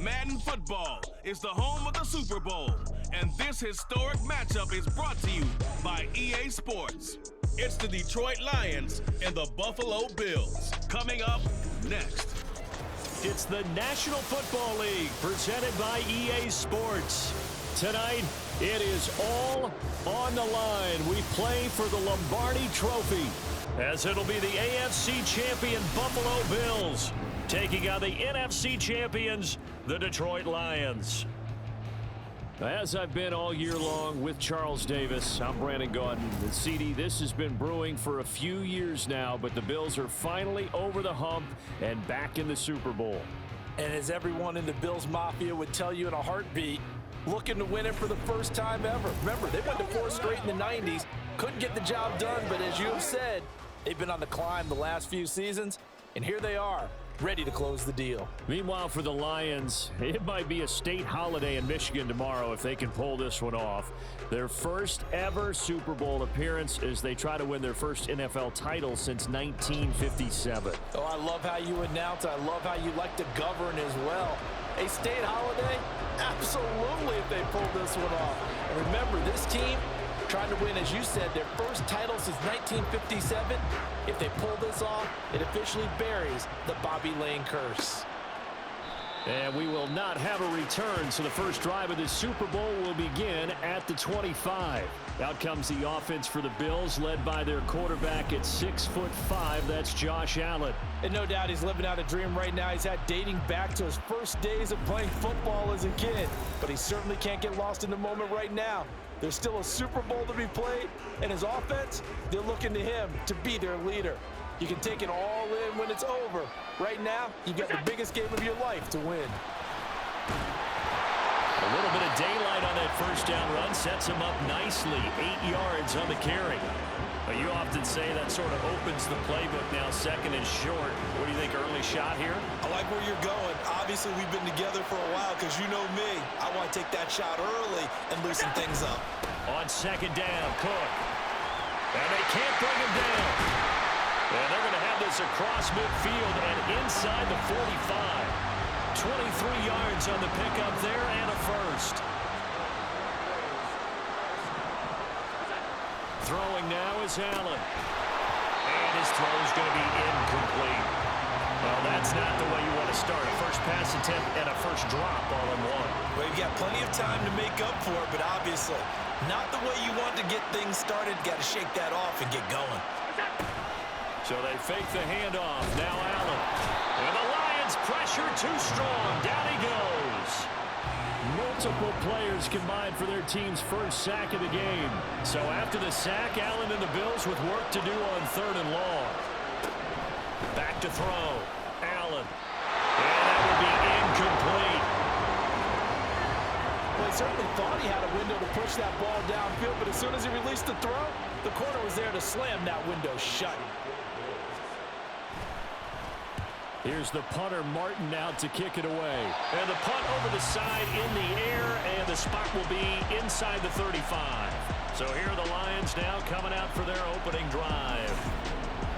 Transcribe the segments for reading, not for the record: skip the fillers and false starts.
Madden football is the home of the Super Bowl, and this historic matchup is brought to you by EA Sports. It's the Detroit Lions and the Buffalo Bills. Coming up next. It's the National Football League presented by EA Sports. Tonight, it is all on the line. We play for the Lombardi Trophy, as it'll be the AFC champion Buffalo Bills taking on the NFC champions, the Detroit Lions. As I've been all year long with Charles Davis, I'm Brandon Gaudin. And CD, this has been brewing for a few years now, but the Bills are finally over the hump and back in the Super Bowl. And as everyone in the Bills Mafia would tell you in a heartbeat, looking to win it for the first time ever. Remember, they went to 4 straight in the 90s, couldn't get the job done, but as you have said, they've been on the climb the last few seasons, and here they are, ready to close the deal. Meanwhile, for the Lions, it might be a state holiday in Michigan tomorrow if they can pull this one off. Their first ever Super Bowl appearance as they try to win their first NFL title since 1957. Oh, I love how you announce. I love how you like to govern as well. A state holiday? Absolutely if they pull this one off. And remember, this team trying to win, as you said, their first title since 1957. If they pull this off, it officially buries the Bobby Lane curse. And we will not have a return, so the first drive of the Super Bowl will begin at the 25. Out comes the offense for the Bills, led by their quarterback at 6'5". That's Josh Allen. And no doubt he's living out a dream right now. He's had dating back to his first days of playing football as a kid. But he certainly can't get lost in the moment right now. There's still a Super Bowl to be played, and his offense, they're looking to him to be their leader. You can take it all in when it's over. Right now, you got the biggest game of your life to win. A little bit of daylight on that first down run sets him up nicely. 8 yards on the carry. But you often say that sort of opens the playbook now, second and short. What do you think, early shot here? I like where you're going. Obviously, we've been together for a while because you know me. I want to take that shot early and loosen things up. On second down, Cook. And they can't bring him down. And they're going to have this across midfield and inside the 45. 23 yards on the pickup there and a first. Throwing now is Allen. And his throw is going to be incomplete. Well, that's not the way you want to start. A first pass attempt and a first drop all in one. Well, you've got plenty of time to make up for it, but obviously not the way you want to get things started. Got to shake that off and get going. So they fake the handoff. Now Allen. And the Lions pressure too strong. Down he goes. Multiple players combined for their team's first sack of the game. So after the sack, Allen and the Bills with work to do on 3rd and long. Back to throw. Allen. And that would be incomplete. Well, he certainly thought he had a window to push that ball downfield, but as soon as he released the throw, the corner was there to slam that window shut. Here's the punter, Martin, out to kick it away. And the punt over the side in the air, and the spot will be inside the 35. So here are the Lions now coming out for their opening drive.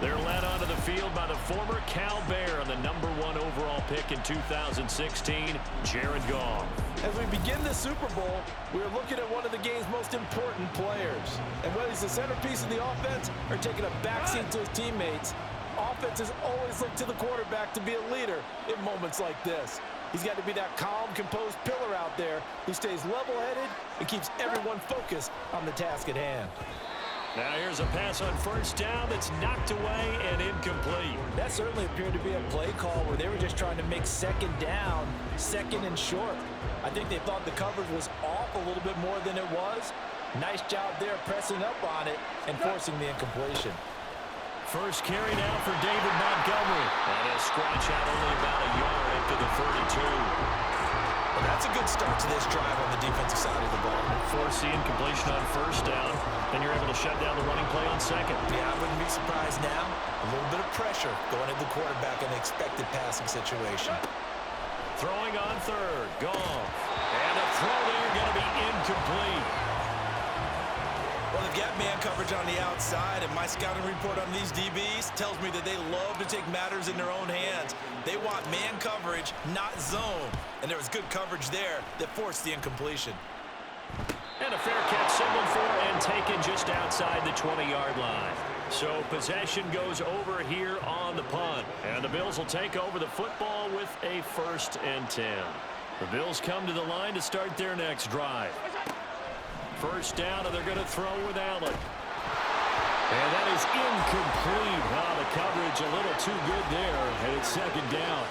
They're led onto the field by the former Cal Bear and the #1 overall pick in 2016, Jared Goff. As we begin the Super Bowl, we're looking at one of the game's most important players. And whether he's the centerpiece of the offense or taking a backseat to his teammates, offenses always look to the quarterback to be a leader in moments like this. He's got to be that calm, composed pillar out there who stays level-headed and keeps everyone focused on the task at hand. Now here's a pass on first down that's knocked away and incomplete. That certainly appeared to be a play call where they were just trying to make second down, second and short. I think they thought the coverage was off a little bit more than it was. Nice job there pressing up on it and forcing the incompletion. First carry now for David Montgomery. And he'll scratch out only about a yard into the 32. Well, that's a good start to this drive on the defensive side of the ball. Force the incompletion on first down. Then you're able to shut down the running play on second. Yeah, I wouldn't be surprised now. A little bit of pressure going at the quarterback in the expected passing situation. Throwing on third. Goff. And a throw there going to be incomplete. Well, they've got man coverage on the outside, and my scouting report on these DBs tells me that they love to take matters in their own hands. They want man coverage, not zone. And there was good coverage there that forced the incompletion. And a fair catch signaled for and taken just outside the 20-yard line. So possession goes over here on the punt. And the Bills will take over the football with a 1st and 10. The Bills come to the line to start their next drive. First down, and they're going to throw with Allen. And that is incomplete. The coverage a little too good there, and it's 2nd down.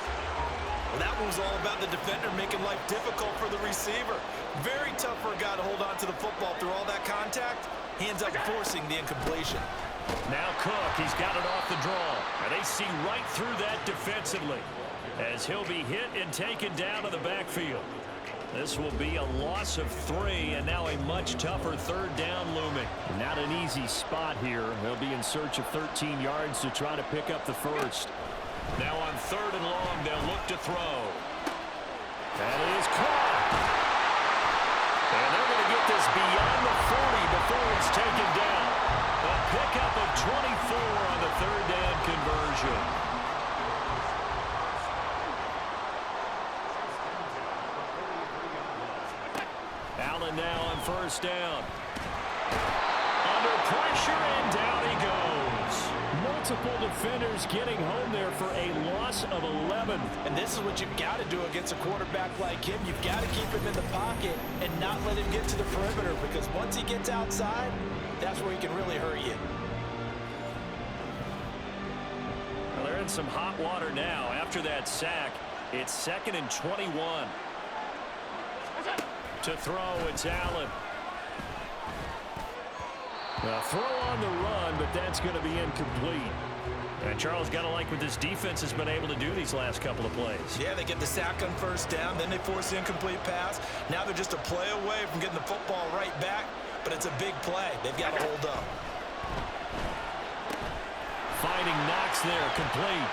Well, that one was all about the defender making life difficult for the receiver. Very tough for a guy to hold on to the football through all that contact. He ends up forcing the incompletion. Now Cook, he's got it off the draw. And they see right through that defensively as he'll be hit and taken down to the backfield. This will be a loss of 3, and now a much tougher 3rd down looming. Not an easy spot here. They'll be in search of 13 yards to try to pick up the 1st. Now on 3rd and long, they'll look to throw. That is caught. And they're going to get this beyond the 40 before it's taken down. A pickup of 24 on the 3rd down conversion. Allen now on 1st down. Under pressure, and down he goes. Multiple defenders getting home there for a loss of 11. And this is what you've got to do against a quarterback like him. You've got to keep him in the pocket and not let him get to the perimeter, because once he gets outside, that's where he can really hurt you. Well, they're in some hot water now. After that sack, it's 2nd and 21. To throw, it's Allen. A throw on the run, but that's going to be incomplete. And Charles, got to like what this defense has been able to do these last couple of plays. Yeah, they get the sack on 1st down, then they force the incomplete pass. Now they're just a play away from getting the football right back, but it's a big play. They've got to hold up. Finding Knox there, complete.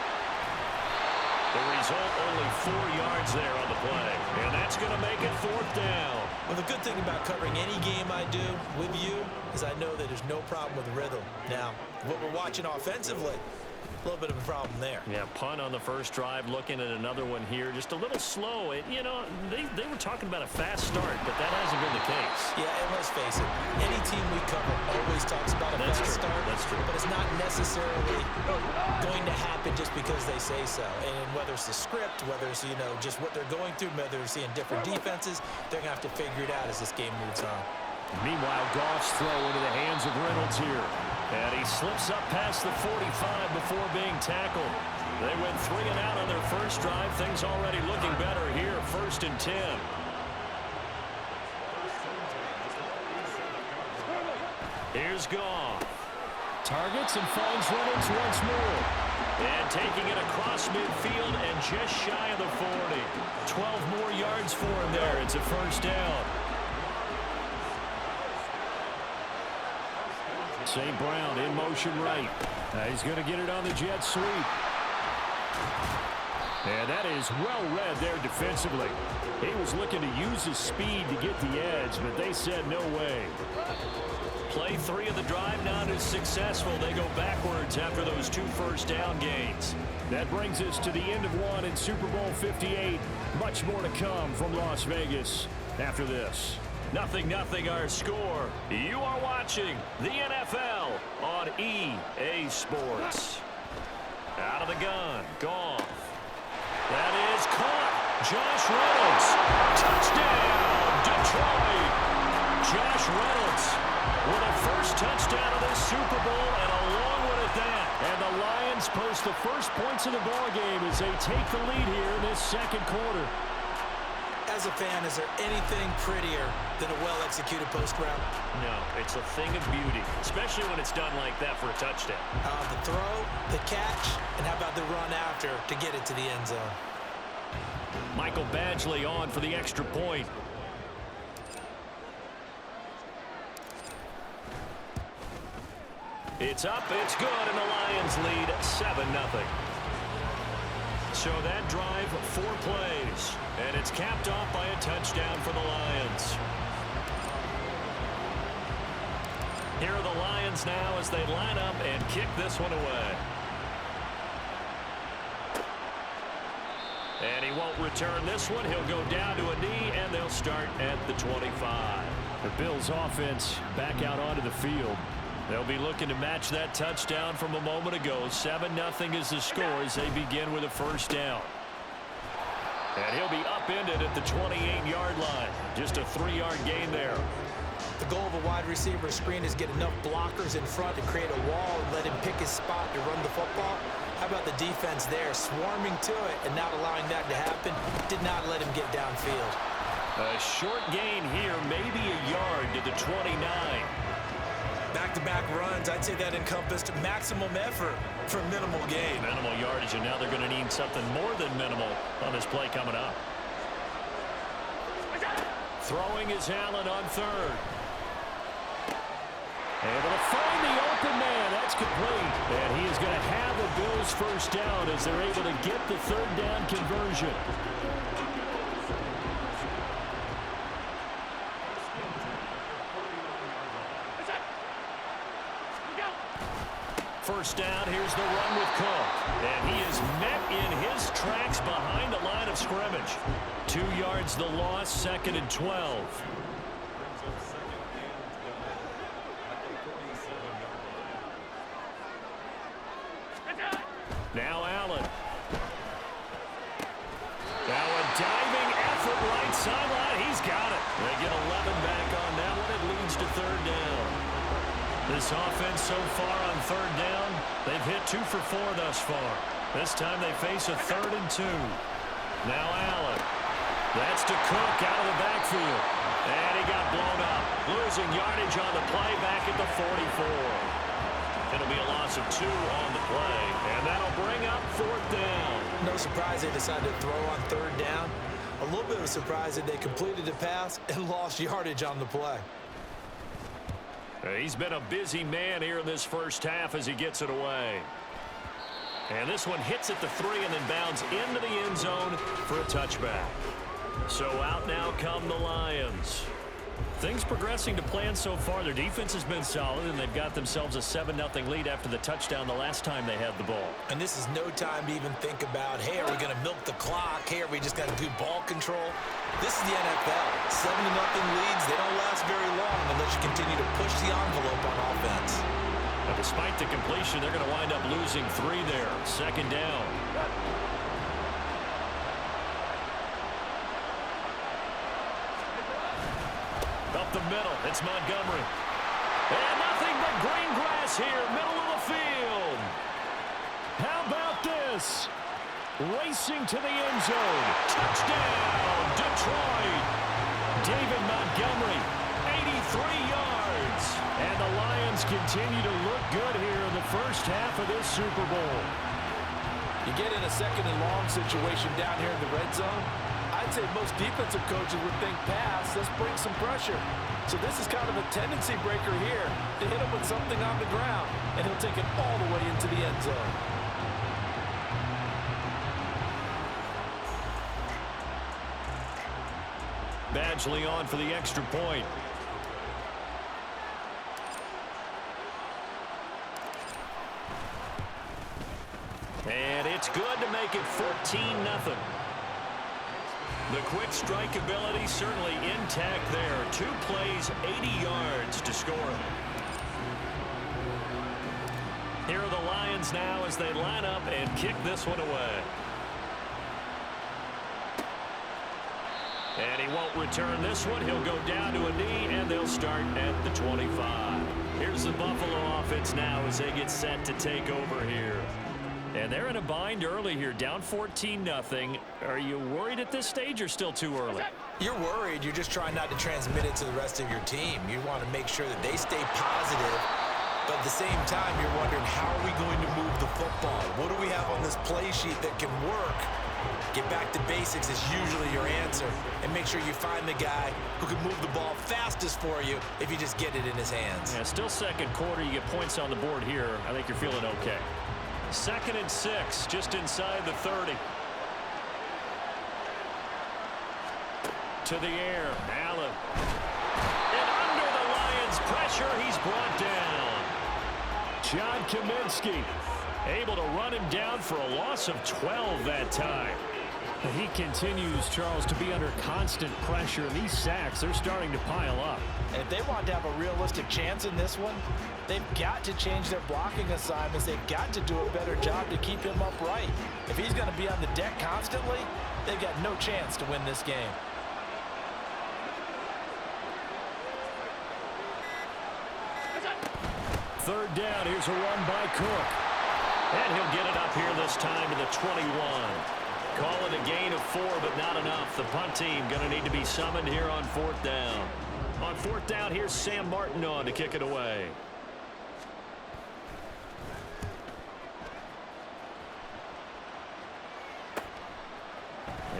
The result, only 4 yards there on the play. And that's going to make it 4th down. Well, the good thing about covering any game I do with you is I know that there's no problem with rhythm. Now, what we're watching offensively, a little bit of a problem there. Yeah, punt on the 1st drive, looking at another one here. Just a little slow. You know, they were talking about a fast start, but that hasn't been the case. Yeah, and let's face it, any team we cover always talks about a fast start. That's true. But it's not necessarily going to happen just because they say so. And whether it's the script, whether it's, you know, just what they're going through, whether they're seeing different defenses, they're going to have to figure it out as this game moves on. Meanwhile, Goff's throw into the hands of Reynolds here. And he slips up past the 45 before being tackled. They went 3 and out on their 1st drive. Things already looking better here. 1st and 10. Here's Goff. Targets and finds Reynolds once more. And taking it across midfield and just shy of the 40. 12 more yards for him there. It's a 1st down. St. Brown in motion right. He's going to get it on the jet sweep. And that is well read there defensively. He was looking to use his speed to get the edge, but they said no way. Play 3 of the drive not as successful. They go backwards after those 2 1st down gains. That brings us to the end of 1 in Super Bowl 58. Much more to come from Las Vegas after this. 0-0 our score. You are watching the NFL on EA Sports. Out of the gun, Goff. That is caught. Josh Reynolds. Touchdown, Detroit. Josh Reynolds with a 1st touchdown of this Super Bowl, and a long one at that. And the Lions post the first points of the ballgame as they take the lead here in this 2nd quarter. As a fan, is there anything prettier than a well-executed post route? No, it's a thing of beauty, especially when it's done like that for a touchdown. The throw, the catch, and how about the run after to get it to the end zone? Michael Badgley on for the extra point. It's up, it's good, and the Lions lead 7-0. So that drive, 4 plays, and it's capped off by a touchdown for the Lions. Here are the Lions now as they line up and kick this one away. And he won't return this one. He'll go down to a knee, and they'll start at the 25. The Bills offense back out onto the field. They'll be looking to match that touchdown from a moment ago. 7-0 is the score as they begin with a first down. And he'll be upended at the 28-yard line. Just a 3-yard gain there. The goal of a wide receiver screen is get enough blockers in front to create a wall and let him pick his spot to run the football. How about the defense there, swarming to it and not allowing that to happen? Did not let him get downfield. A short gain here, maybe a yard to the 29. Back-to-back runs, I'd say that encompassed maximum effort for minimal gain. Minimal yardage, and now they're going to need something more than minimal on this play coming up. Throwing is Allen on third. Able to find the open man. That's complete. And he is going to have the Bills first down as they're able to get the third down conversion. First down, here's the run with Cook. And he is met in his tracks behind the line of scrimmage. 2 yards the loss, 2nd and 12. Now Allen. Now a diving effort right sideline. He's got it. They get 11 back on that one. It leads to third down. This offense so far on third down, they've hit 2 for 4 thus far. This time they face a 3rd and 2. Now Allen. That's to Cook out of the backfield. And he got blown up. Losing yardage on the play back at the 44. It'll be a loss of 2 on the play. And that'll bring up 4th down. No surprise they decided to throw on third down. A little bit of a surprise that they completed the pass and lost yardage on the play. He's been a busy man here in this first half as he gets it away. And this one hits at the 3 and then bounds into the end zone for a touchback. So out now come the Lions. Things progressing to plan so far. Their defense has been solid, and they've got themselves a 7-0 lead after the touchdown the last time they had the ball. And this is no time to even think about, hey, are we going to milk the clock? Hey, are we just going to do ball control? This is the NFL. 7-0 leads, they don't last very long unless you continue to push the envelope on offense. But despite the completion, they're going to wind up losing 3 there. 2nd down. Up the middle, it's Montgomery. And nothing but green grass here, middle of the field. How about this? Racing to the end zone. Touchdown, Detroit. David Montgomery, 83 yards. And the Lions continue to look good here in the first half of this Super Bowl. You get in a 2nd and long situation down here in the red zone. I'd say most defensive coaches would think pass, let's bring some pressure. So this is kind of a tendency breaker here to hit him with something on the ground, and he'll take it all the way into the end zone. Badgley on for the extra point. And it's good to make it 14-0. The quick strike ability certainly intact there. 2 plays, 80 yards to score. Here are the Lions now as they line up and kick this one away. And he won't return this one. He'll go down to a knee, and they'll start at the 25. Here's the Buffalo offense now as they get set to take over here. And they're in a bind early here, down 14-0. Are you worried at this stage or still too early? You're worried. You're just trying not to transmit it to the rest of your team. You want to make sure that they stay positive. But at the same time, you're wondering, how are we going to move the football? What do we have on this play sheet that can work? Get back to basics is usually your answer. And make sure you find the guy who can move the ball fastest for you if you just get it in his hands. Yeah, still second quarter. You get points on the board here. I think you're feeling okay. 2nd and 6, just inside the 30. To the air, Allen. And under the Lions pressure. He's brought down. John Kaminsky able to run him down for a loss of 12 that time. He continues, Charles, to be under constant pressure. And these sacks, they're starting to pile up. And if they want to have a realistic chance in this one, they've got to change their blocking assignments. They've got to do a better job to keep him upright. If he's going to be on the deck constantly, they've got no chance to win this game. Third down. Here's a run by Cook. And he'll get it up here this time to the 21. Call it a gain of 4, but not enough. The punt team going to need to be summoned here on fourth down. On fourth down, here's Sam Martin on to kick it away.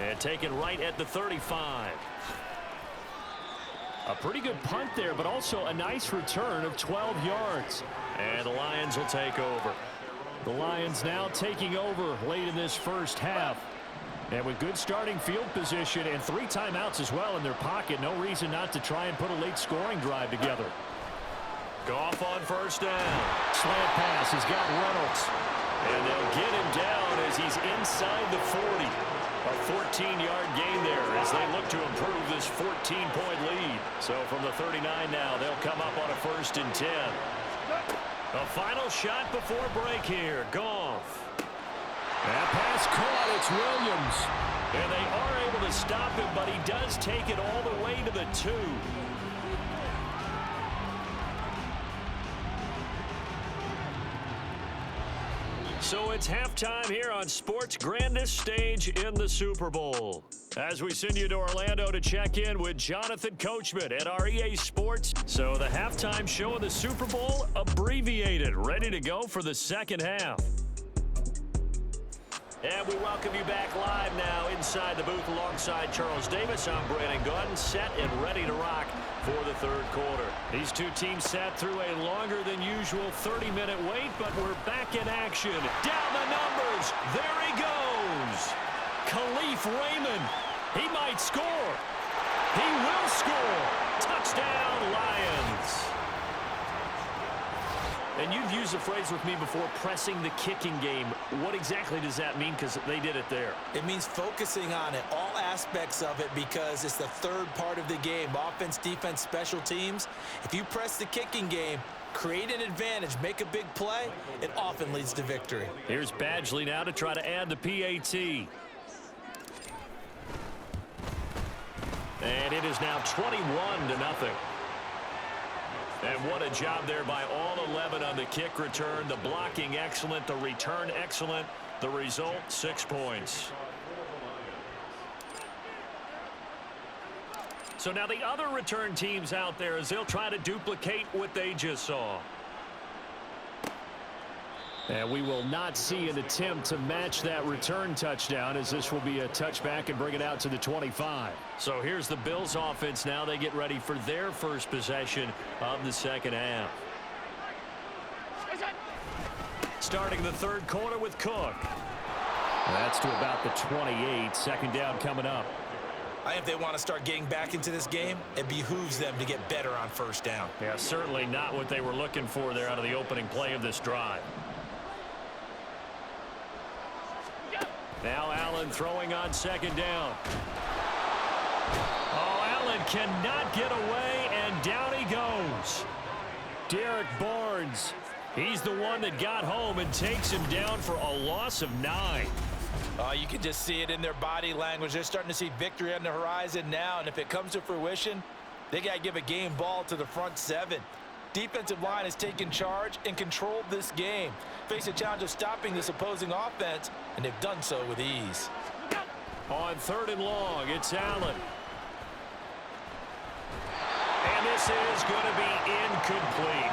And taken right at the 35. A pretty good punt there, but also a nice return of 12 yards. And the Lions will take over. The Lions now taking over late in this first half. And with good starting field position and 3 timeouts as well in their pocket, no reason not to try and put a late scoring drive together. Goff on first down. Slant pass has got Reynolds. And they'll get him down as he's inside the 40. A 14-yard gain there as they look to improve this 14-point lead. So from the 39 now, they'll come up on a 1st and 10. A final shot before break here. Goff. That pass caught. It's Williams. And they are able to stop him, but he does take it all the way to the 2. So it's halftime here on sports' grandest stage in the Super Bowl. As we send you to Orlando to check in with Jonathan Coachman at our EA Sports. So the halftime show of the Super Bowl abbreviated, ready to go for the second half. And we welcome you back live now inside the booth alongside Charles Davis. I'm Brandon Gordon, set and ready to rock for the third quarter. These two teams sat through a longer than usual 30-minute wait, but we're back in action. Down the numbers. There he goes. Khalif Raymond. He might score. He will score. Touchdown, Lions. And you've used the phrase with me before, pressing the kicking game. What exactly does that mean? Because they did it there. It means focusing on it, all aspects of it, because it's the third part of the game. Offense, defense, special teams. If you press the kicking game, create an advantage, make a big play, it often leads to victory. Here's Badgley now to try to add the PAT. And it is now 21-0. And what a job there by all 11 on the kick return. The blocking excellent, the return excellent. The result, 6 points. So now the other return teams out there as they'll try to duplicate what they just saw. And we will not see an attempt to match that return touchdown, as this will be a touchback and bring it out to the 25. So here's the Bills offense now. They get ready for their first possession of the second half. Starting the third quarter with Cook. That's to about the 28. Second down coming up. I think if they want to start getting back into this game, it behooves them to get better on first down. Yeah, certainly not what they were looking for there out of the opening play of this drive. Now Allen throwing on second down. Oh, Allen cannot get away, and down he goes. Derek Barnes. He's the one that got home and takes him down for a loss of 9. You can just see it in their body language. They're starting to see victory on the horizon now, and if it comes to fruition, they got to give a game ball to the front 7. Defensive line has taken charge and controlled this game. Face a challenge of stopping this opposing offense, and they've done so with ease. On third and long, it's Allen. And this is going to be incomplete.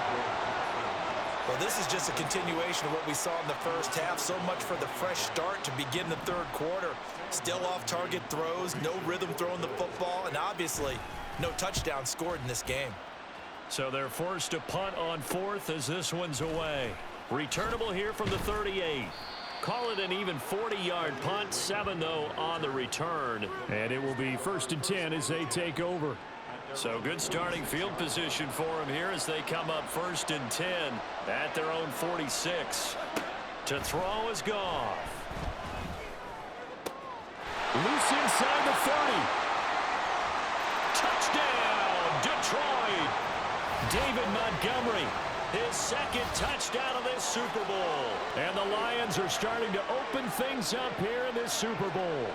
Well, this is just a continuation of what we saw in the first half. So much for the fresh start to begin the third quarter. Still off-target throws, no rhythm throwing the football, and obviously no touchdown scored in this game. So they're forced to punt on fourth as this one's away. Returnable here from the 38. Call it an even 40-yard punt. 7, though, on the return. And it will be 1st and 10 as they take over. So good starting field position for him here as they come up 1st and 10 at their own 46. To throw is Goff. Loose inside the 30. Touchdown, Detroit. David Montgomery, his 2nd touchdown of this Super Bowl. And the Lions are starting to open things up here in this Super Bowl.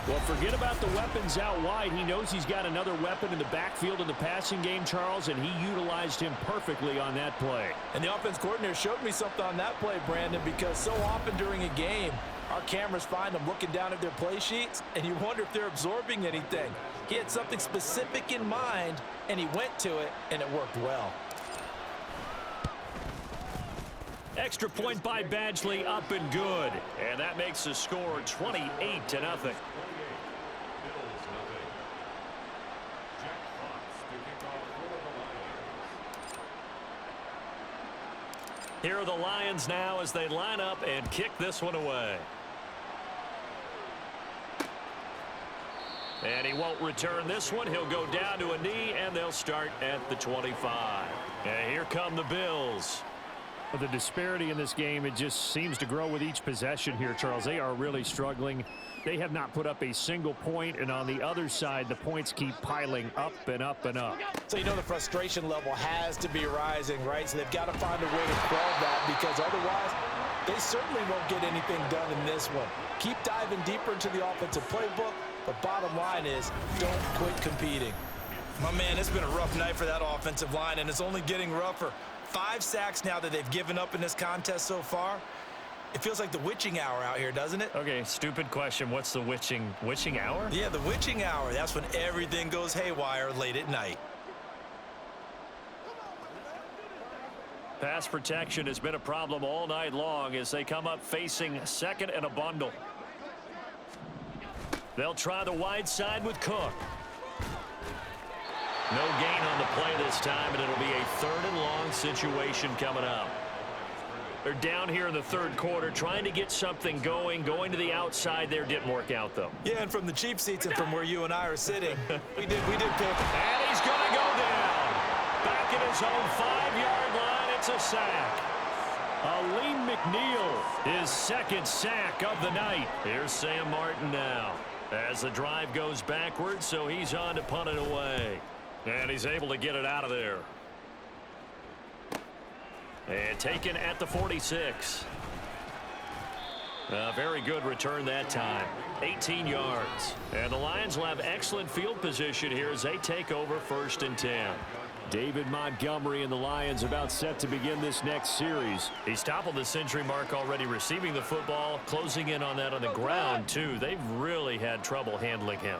Well, forget about the weapons out wide. He knows he's got another weapon in the backfield in the passing game, Charles, and he utilized him perfectly on that play. And the offense coordinator showed me something on that play, Brandon, because so often during a game, our cameras find them looking down at their play sheets, and you wonder if they're absorbing anything. He had something specific in mind, and he went to it, and it worked well. Extra point by Badgley, up and good. And that makes the score 28-0. Here are the Lions now as they line up and kick this one away. And he won't return this one. He'll go down to a knee, and they'll start at the 25. And here come the Bills. The disparity in this game, it just seems to grow with each possession here, Charles. They are really struggling. They have not put up a single point, and on the other side, the points keep piling up and up and up. So you know the frustration level has to be rising, right? So they've got to find a way to quell that, because otherwise they certainly won't get anything done in this one. Keep diving deeper into the offensive playbook, but bottom line is don't quit competing. My man, it's been a rough night for that offensive line, and it's only getting rougher. 5 sacks now that they've given up in this contest so far. It feels like the witching hour out here, doesn't it? Okay, stupid question. What's the witching hour? Yeah, the witching hour. That's when everything goes haywire late at night. Pass protection has been a problem all night long as they come up facing 2nd and a bundle. They'll try the wide side with Cook. No gain on the play this time, and it'll be a 3rd and long situation coming up. They're down here in the 3rd quarter trying to get something going. Going to the outside there didn't work out, though. Yeah, and from the cheap seats and from where you and I are sitting, we did pick. And he's going to go down. Back at his own 5-yard line, it's a sack. Aleem McNeil, his 2nd sack of the night. Here's Sam Martin now as the drive goes backwards, so he's on to punt it away. And he's able to get it out of there. And taken at the 46. A very good return that time. 18 yards. And the Lions will have excellent field position here as they take over 1st and 10. David Montgomery and the Lions about set to begin this next series. He's toppled the century mark already receiving the football, closing in on that on the ground, too. They've really had trouble handling him.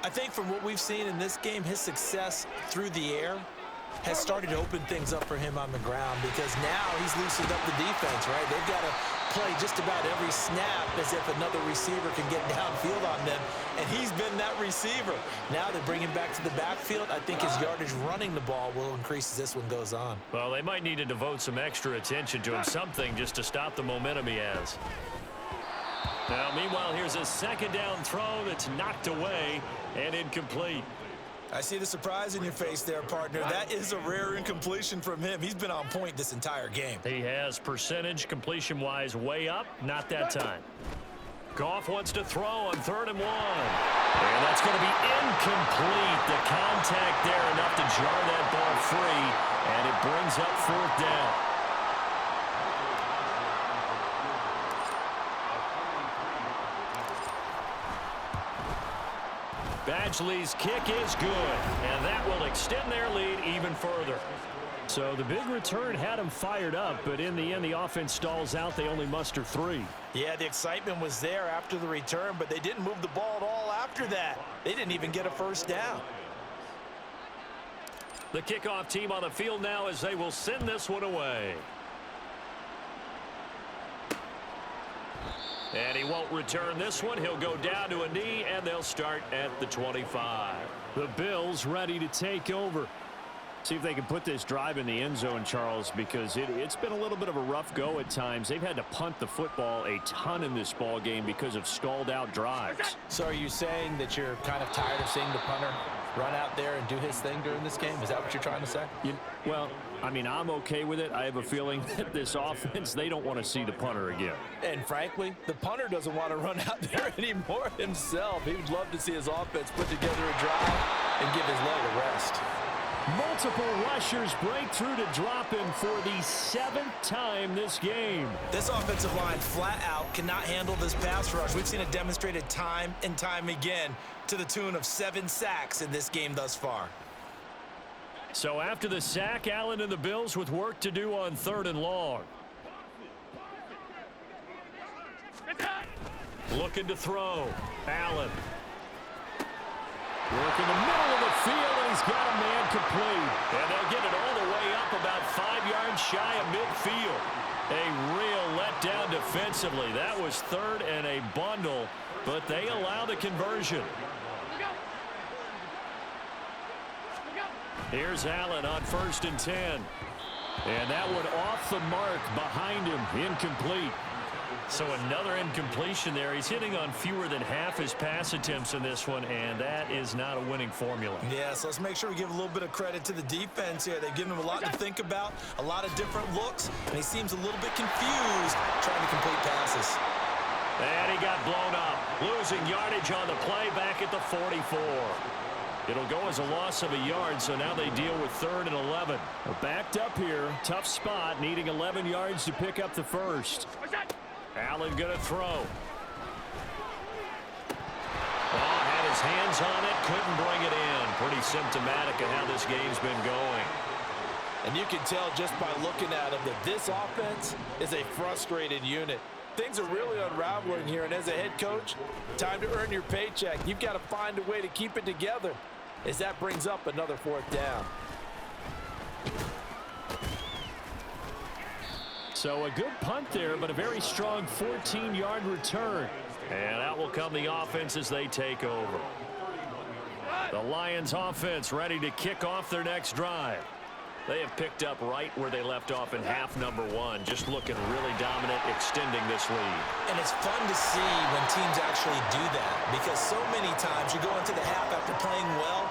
I think from what we've seen in this game, his success through the air has started to open things up for him on the ground, because now he's loosened up the defense, right? They've got to play just about every snap as if another receiver can get downfield on them, and he's been that receiver. Now they bring him back to the backfield. I think his yardage running the ball will increase as this one goes on. Well, they might need to devote some extra attention to him, something just to stop the momentum he has. Now, meanwhile, here's a 2nd down throw that's knocked away and incomplete. I see the surprise in your face there, partner. That is a rare incompletion from him. He's been on point this entire game. He has percentage completion-wise way up, not that time. Goff wants to throw on 3rd and 1. And that's going to be incomplete. The contact there enough to jar that ball free, and it brings up 4th down. Badgley's kick is good, and that will extend their lead even further. So the big return had them fired up, but in the end, the offense stalls out. They only muster 3. Yeah, the excitement was there after the return, but they didn't move the ball at all after that. They didn't even get a 1st down. The kickoff team on the field now as they will send this one away. And he won't return this one. He'll go down to a knee, and they'll start at the 25. The Bills ready to take over. See if they can put this drive in the end zone, Charles, because it's been a little bit of a rough go at times. They've had to punt the football a ton in this ball game because of stalled out drives. So are you saying that you're kind of tired of seeing the punter run out there and do his thing during this game? Is that what you're trying to say? Well, I mean, I'm okay with it. I have a feeling that this offense, they don't want to see the punter again. And frankly, the punter doesn't want to run out there anymore himself. He would love to see his offense put together a drive and give his leg a rest. Multiple rushers break through to drop him for the 7th time this game. This offensive line flat out cannot handle this pass rush. We've seen it demonstrated time and time again to the tune of 7 sacks in this game thus far. So after the sack, Allen and the Bills with work to do on 3rd and long. Looking to throw. Allen. Work in the middle of the field, and he's got a man complete. And they'll get it all the way up about 5 yards shy of midfield. A real letdown defensively. That was 3rd and a bundle, but they allow the conversion. Here's Allen on 1st and 10. And that one off the mark behind him, incomplete. So another incompletion there. He's hitting on fewer than half his pass attempts in this one, and that is not a winning formula. Yeah, so let's make sure we give a little bit of credit to the defense here. They've given him a lot to think about, a lot of different looks, and he seems a little bit confused trying to complete passes. And he got blown up, losing yardage on the play back at the 44. It'll go as a loss of a yard, so now they deal with 3rd and 11. They're backed up here, tough spot, needing 11 yards to pick up the first. Allen going to throw. Oh, had his hands on it, couldn't bring it in. Pretty symptomatic of how this game's been going. And you can tell just by looking at him that this offense is a frustrated unit. Things are really unraveling here, and as a head coach, time to earn your paycheck. You've got to find a way to keep it together as that brings up another 4th down. So a good punt there, but a very strong 14-yard return. And out will come the offense as they take over. The Lions offense ready to kick off their next drive. They have picked up right where they left off in half number 1, just looking really dominant, extending this lead. And it's fun to see when teams actually do that, because so many times you go into the half after playing well,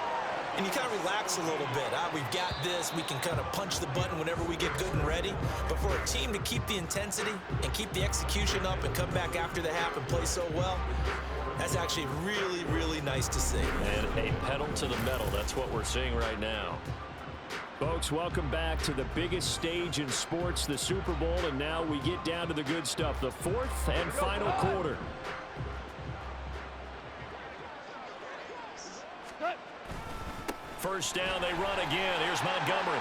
and you kind of relax a little bit. We've got this. We can kind of punch the button whenever we get good and ready. But for a team to keep the intensity and keep the execution up and come back after the half and play so well, that's actually really, really nice to see. And a pedal to the metal. That's what we're seeing right now. Folks, welcome back to the biggest stage in sports, the Super Bowl. And now we get down to the good stuff, the 4th and final quarter. First down, they run again. Here's Montgomery.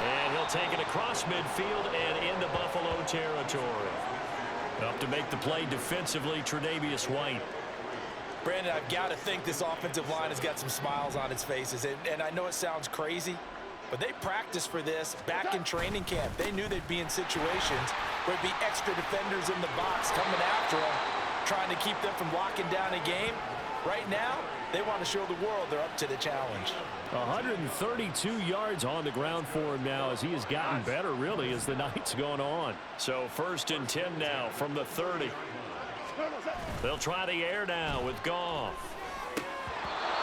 And he'll take it across midfield and into Buffalo territory. Up to make the play defensively, Tre'Davious White. Brandon, I've got to think this offensive line has got some smiles on its faces. And I know it sounds crazy, but they practiced for this back in training camp. They knew they'd be in situations where there'd be extra defenders in the box coming after them, trying to keep them from locking down a game. Right now, they want to show the world they're up to the challenge. 132 yards on the ground for him now as he has gotten better, really, as the night's gone on. So 1st and 10 now from the 30. They'll try the air now with Goff.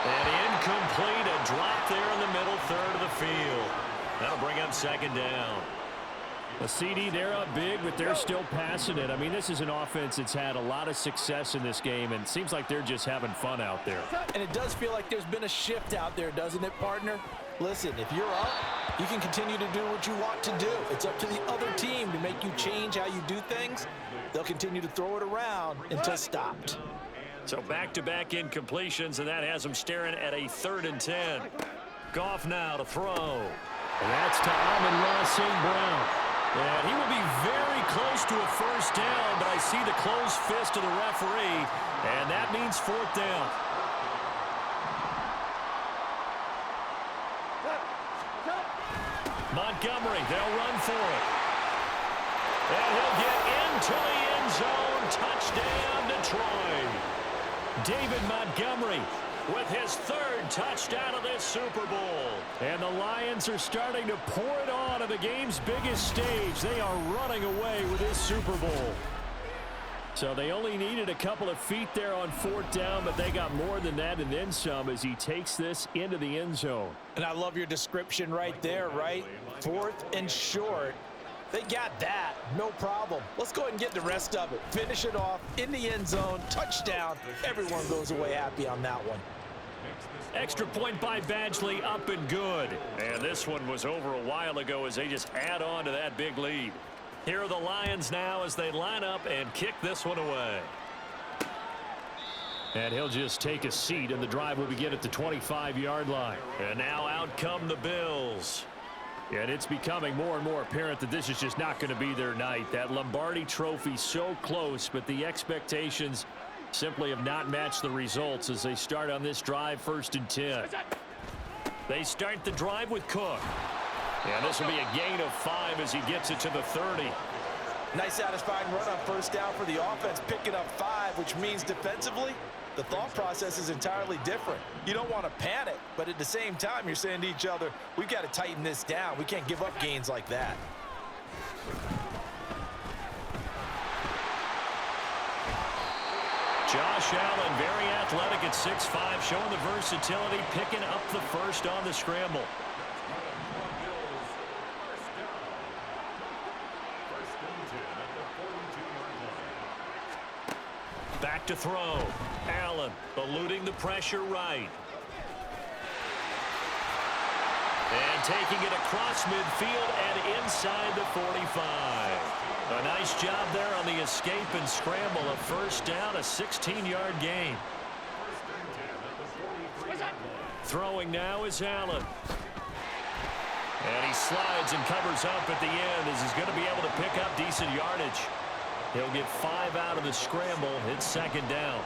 And incomplete, a drop there in the middle 3rd of the field. That'll bring up 2nd down. A CD, they're up big, but they're still passing it. I mean, this is an offense that's had a lot of success in this game, and it seems like they're just having fun out there. And it does feel like there's been a shift out there, doesn't it, partner? Listen, if you're up, you can continue to do what you want to do. It's up to the other team to make you change how you do things. They'll continue to throw it around until stopped. So back-to-back incompletions, and that has them staring at a 3rd and 10. Goff now to throw. And that's to Amon-Ra St. Brown. And he will be very close to a 1st down, but I see the closed fist of the referee, and that means 4th down. Montgomery, they'll run for it. And he'll get into the end zone. Touchdown, Detroit. David Montgomery with his third touchdown of this Super Bowl. And the Lions are starting to pour it on the game's biggest stage. They are running away with this Super Bowl. So they only needed a couple of feet there on fourth down, but they got more than that and then some as he takes this into the end zone. And I love your description right there, right? Fourth and short. They got that. No problem. Let's go ahead and get the rest of it. Finish it off in the end zone. Touchdown. Everyone goes away happy on that one. Extra point by Badgley, up and good. And this one was over a while ago as they just add on to that big lead. Here are the Lions now as they line up and kick this one away. And he'll just take a seat, and the drive will begin at the 25-yard line. And now out come the Bills. And it's becoming more and more apparent that this is just not going to be their night. That Lombardi Trophy so close, but the expectations simply have not matched the results as they start on this drive, 1st and 10. They start the drive with Cook. And this will be a gain of 5 as he gets it to the 30. Nice satisfying run on first down for the offense, picking up 5, which means defensively, the thought process is entirely different. You don't want to panic, but at the same time, you're saying to each other, we've got to tighten this down. We can't give up gains like that. Josh Allen, very athletic at 6'5", showing the versatility, picking up the first on the scramble. Back to throw. Allen eluding the pressure right. And taking it across midfield and inside the 45. A nice job there on the escape and scramble. A first down, a 16-yard gain. Throwing now is Allen. And he slides and covers up at the end as he's going to be able to pick up decent yardage. He'll get 5 out of the scramble. It's 2nd down.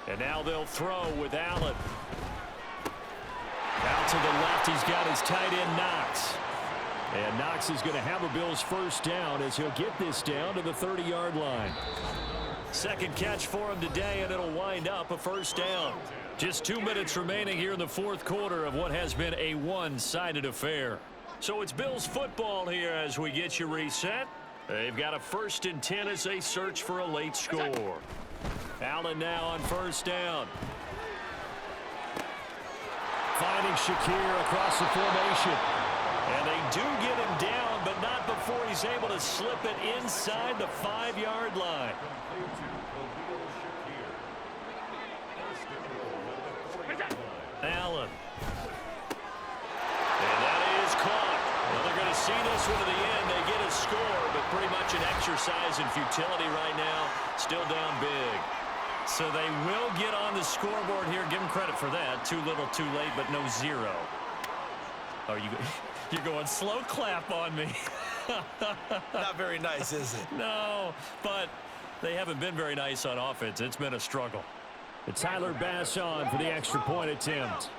And now they'll throw with Allen. Out to the left, he's got his tight end, Knox. And Knox is going to have a Bills first down as he'll get this down to the 30-yard line. Second catch for him today, and it'll wind up a first down. Just 2 minutes remaining here in the fourth quarter of what has been a one-sided affair. So it's Bills football here as we get you reset. They've got a 1st and 10 as they search for a late score. Allen now on first down. Finding Shakir across the formation. And they do get him down, but not before he's able to slip it inside the 5-yard line. Allen. And that is caught. Well, they're going to see this one to the end. They get a score, but pretty much an exercise in futility right now. Still down big. So they will get on the scoreboard here. Give them credit for that. Too little, too late, but no 0. Oh, you're going slow clap on me. Not very nice, is it? No, but they haven't been very nice on offense. It's been a struggle. And Tyler Bass on for the extra point attempt.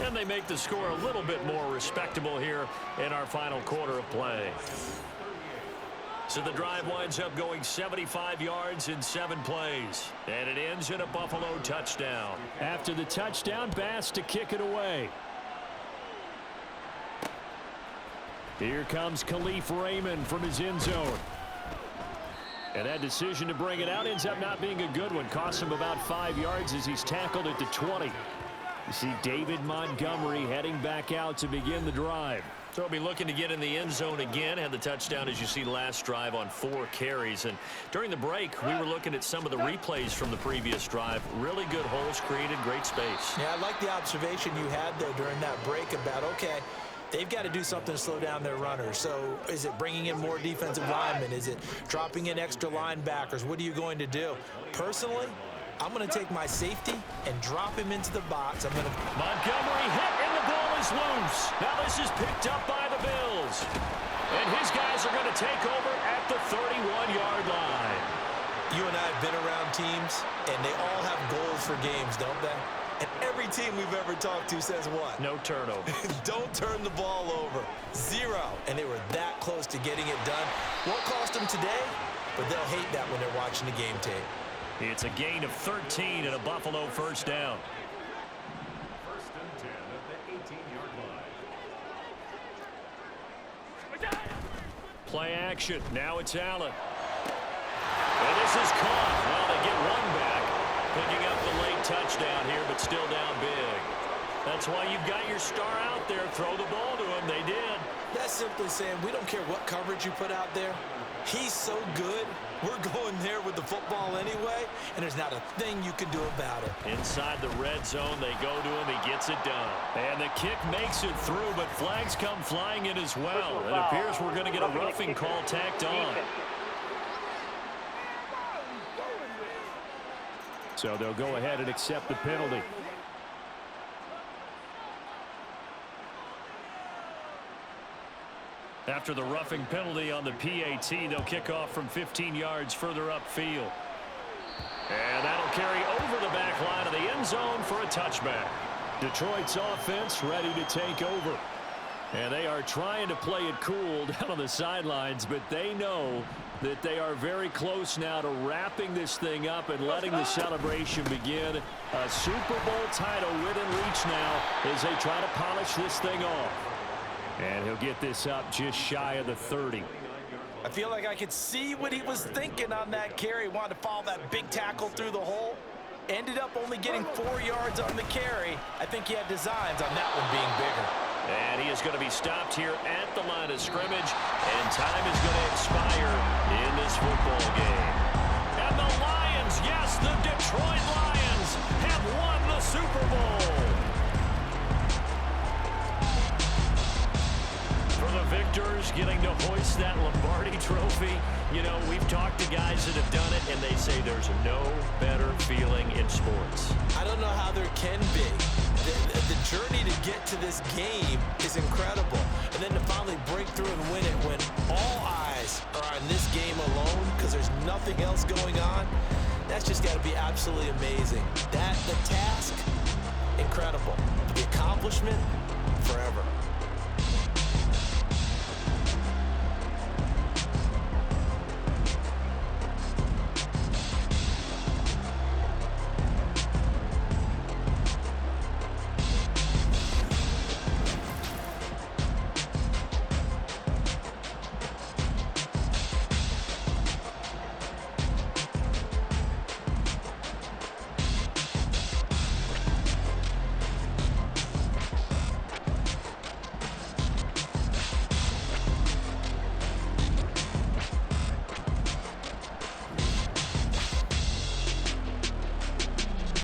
And they make the score a little bit more respectable here in our final quarter of play. So the drive winds up going 75 yards in 7 plays. And it ends in a Buffalo touchdown. After the touchdown, Bass to kick it away. Here comes Khalif Raymond from his end zone. And that decision to bring it out ends up not being a good one. Costs him about 5 yards as he's tackled at the 20. You see David Montgomery heading back out to begin the drive. So he'll be looking to get in the end zone again. Had the touchdown, as you see, last drive on 4 carries. And during the break, we were looking at some of the replays from the previous drive. Really good holes created, great space. Yeah, I like the observation you had there during that break about, okay, they've got to do something to slow down their runners. So is it bringing in more defensive linemen? Is it dropping in extra linebackers? What are you going to do? Personally, I'm going to take my safety and drop him into the box. Montgomery hit, and the ball is loose. Now this is picked up by the Bills. And his guys are going to take over at the 31-yard line. You and I have been around teams, and they all have goals for games, don't they? And every Every team we've ever talked to says what? No turnover. Don't turn the ball over. 0. And they were that close to getting it done. Won't cost them today, but they'll hate that when they're watching the game tape. It's a gain of 13 and a Buffalo first down. First and 10 at the 18-yard line. Play action. Now it's Allen. And this is caught. Well, they get one back. Picking up the late touchdown here, but still down big. That's why you've got your star out there. Throw the ball to him. They did. That's simply saying we don't care what coverage you put out there. He's so good. We're going there with the football anyway, and there's not a thing you can do about it. Inside the red zone, they go to him. He gets it done. And the kick makes it through, but flags come flying in as well. It appears we're going to get a roughing call tacked on. So they'll go ahead and accept the penalty. After the roughing penalty on the PAT, they'll kick off from 15 yards further upfield. And that'll carry over the back line of the end zone for a touchback. Detroit's offense ready to take over. And they are trying to play it cool down on the sidelines, but they know that they are very close now to wrapping this thing up and letting the celebration begin. A Super Bowl title within reach now as they try to polish this thing off. And he'll get this up just shy of the 30. I feel like I could see what he was thinking on that carry. Wanted to follow that big tackle through the hole. Ended up only getting 4 yards on the carry. I think he had designs on that one being bigger. And he is going to be stopped here at the line of scrimmage. And time is going to expire in this football game. And the Lions, yes, the Detroit Lions have won the Super Bowl. For the victors, getting to hoist that Lombardi trophy. You know, we've talked to guys that have done it, and they say there's no better feeling in sports. I don't know how there can be. The journey to get to this game is incredible. And then to finally break through and win it when all eyes are on this game alone because there's nothing else going on, that's just got to be absolutely amazing. The task, incredible. The accomplishment, forever.